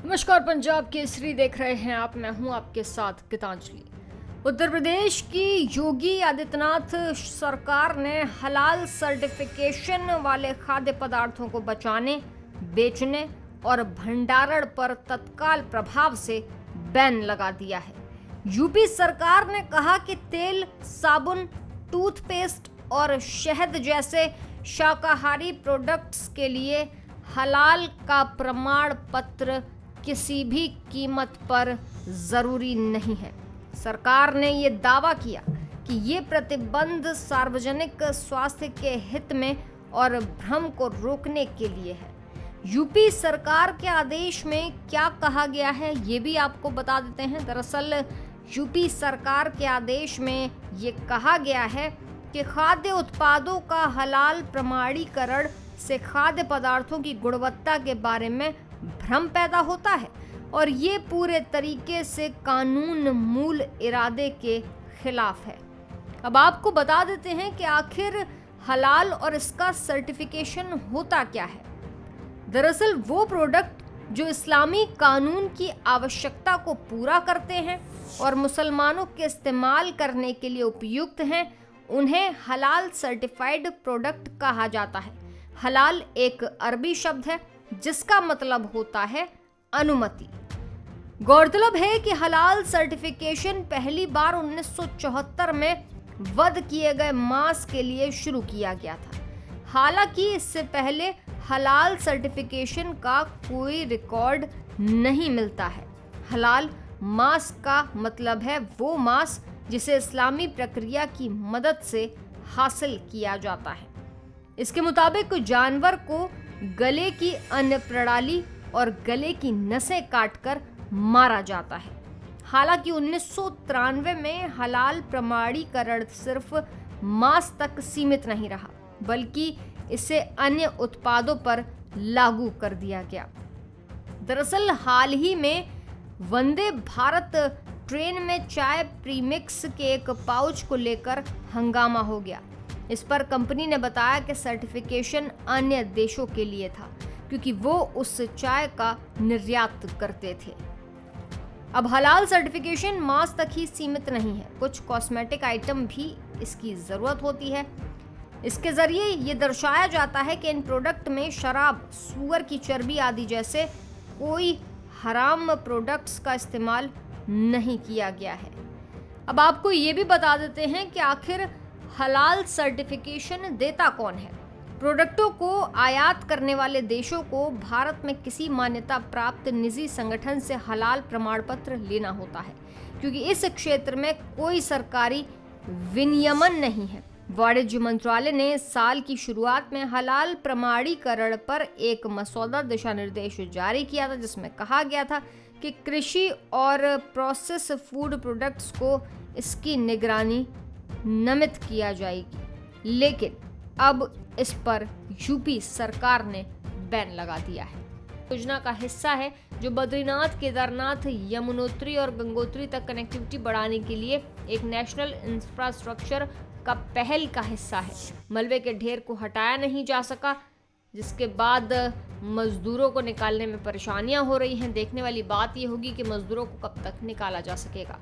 नमस्कार, पंजाब केसरी देख रहे हैं आप। मैं हूं आपके साथ गीतांजलि। उत्तर प्रदेश की योगी आदित्यनाथ सरकार ने हलाल सर्टिफिकेशन वाले खाद्य पदार्थों को बचाने, बेचने और भंडारण पर तत्काल प्रभाव से बैन लगा दिया है। यूपी सरकार ने कहा कि तेल, साबुन, टूथपेस्ट और शहद जैसे शाकाहारी प्रोडक्ट्स के लिए हलाल का प्रमाण पत्र किसी भी कीमत पर जरूरी नहीं है। सरकार ने ये दावा किया कि ये प्रतिबंध सार्वजनिक स्वास्थ्य के हित में और भ्रम को रोकने के लिए है। यूपी सरकार के आदेश में क्या कहा गया है ये भी आपको बता देते हैं। दरअसल यूपी सरकार के आदेश में ये कहा गया है कि खाद्य उत्पादों का हलाल प्रमाणीकरण से खाद्य पदार्थों की गुणवत्ता के बारे में भ्रम पैदा होता है और ये पूरे तरीके से कानून मूल इरादे के खिलाफ है। अब आपको बता देते हैं कि आखिर हलाल और इसका सर्टिफिकेशन होता क्या है। दरअसल वो प्रोडक्ट जो इस्लामी कानून की आवश्यकता को पूरा करते हैं और मुसलमानों के इस्तेमाल करने के लिए उपयुक्त हैं, उन्हें हलाल सर्टिफाइड प्रोडक्ट कहा जाता है। हलाल एक अरबी शब्द है जिसका मतलब होता है अनुमति। गौरतलब है कि हलाल सर्टिफिकेशन पहली बार 1974 में वध किए गए मांस के लिए शुरू किया गया था। हालांकि इससे पहले हलाल सर्टिफिकेशन का कोई रिकॉर्ड नहीं मिलता है। हलाल मांस का मतलब है वो मांस जिसे इस्लामी प्रक्रिया की मदद से हासिल किया जाता है। इसके मुताबिक जानवर को गले की अन्न प्रणाली और गले की नसें काटकर मारा जाता है। हालांकि 1993 में हलाल प्रमाणीकरण सिर्फ मांस तक सीमित नहीं रहा, बल्कि इसे अन्य उत्पादों पर लागू कर दिया गया। दरअसल हाल ही में वंदे भारत ट्रेन में चाय प्रीमिक्स के एक पाउच को लेकर हंगामा हो गया। इस पर कंपनी ने बताया कि सर्टिफिकेशन अन्य देशों के लिए था क्योंकि वो उस चाय का निर्यात करते थे। अब हलाल सर्टिफिकेशन मांस तक ही सीमित नहीं है, कुछ कॉस्मेटिक आइटम भी इसकी ज़रूरत होती है। इसके ज़रिए ये दर्शाया जाता है कि इन प्रोडक्ट में शराब, सूअर की चर्बी आदि जैसे कोई हराम प्रोडक्ट्स का इस्तेमाल नहीं किया गया है। अब आपको ये भी बता देते हैं कि आखिर हलाल सर्टिफिकेशन देता कौन है। प्रोडक्टों को आयात करने वाले देशों को भारत में किसी मान्यता प्राप्त निजी संगठन से हलाल प्रमाण पत्र लेना होता है, क्योंकि इस क्षेत्र में कोई सरकारी विनियमन नहीं है। वाणिज्य मंत्रालय ने साल की शुरुआत में हलाल प्रमाणीकरण पर एक मसौदा दिशा निर्देश जारी किया था, जिसमें कहा गया था कि कृषि और प्रोसेस फूड प्रोडक्ट्स को इसकी निगरानी नियमित किया जाएगी, लेकिन अब इस पर यूपी सरकार ने बैन लगा दिया है। योजना का हिस्सा है जो बद्रीनाथ, केदारनाथ, यमुनोत्री और गंगोत्री तक कनेक्टिविटी बढ़ाने के लिए एक नेशनल इंफ्रास्ट्रक्चर का पहल का हिस्सा है। मलबे के ढेर को हटाया नहीं जा सका, जिसके बाद मजदूरों को निकालने में परेशानियां हो रही हैं। देखने वाली बात यह होगी कि मजदूरों को कब तक निकाला जा सकेगा।